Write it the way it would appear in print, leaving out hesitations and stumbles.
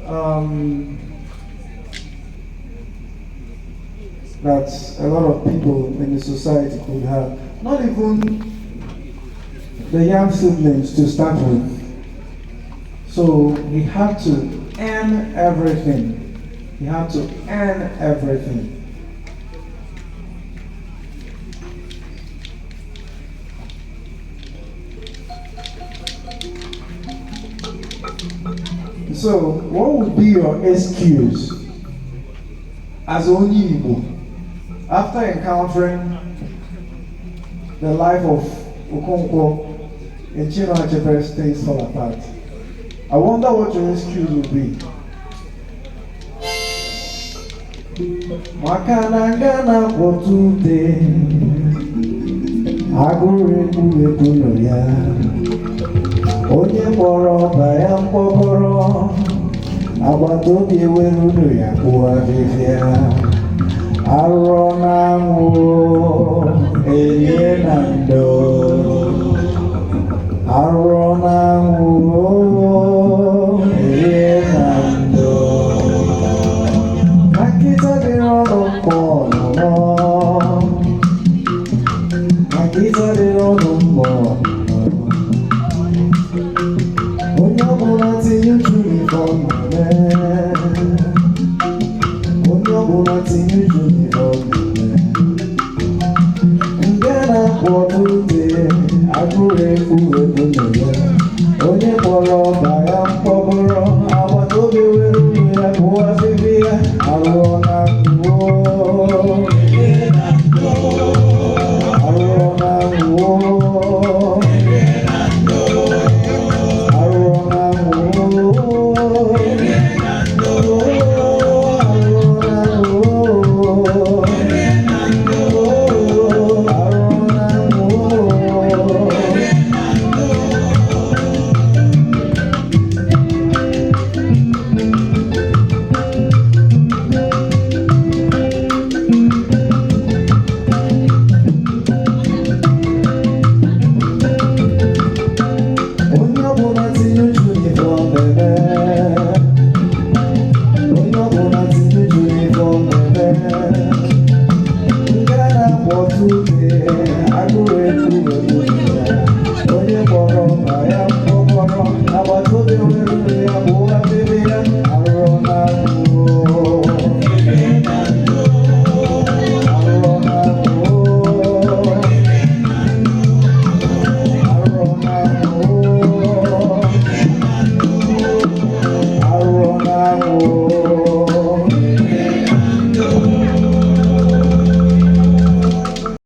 um, that a lot of people in the society could have. Not even the young siblings to start with. So he had to earn everything. He had to earn everything. So, what would be your excuse as only Igbo after encountering the life of Okonkwo in Chinua Achebe's Things Fall Apart? I wonder what your excuse would be. Makanangana potute agure kulepuno ya onye mkpọrọ ọba ya mkpọkọrọ agbataobi ewerunu ya kpụọ afịfịa arụọ n'anwụ erie na ndo arụọ n'anwụ erie na ndo na nkịta dịrị ọnụ mkpọ ọnụnọ na nkịta dịrị ọnụ mkpọ onye ọbụla tinye uchu n'ifọm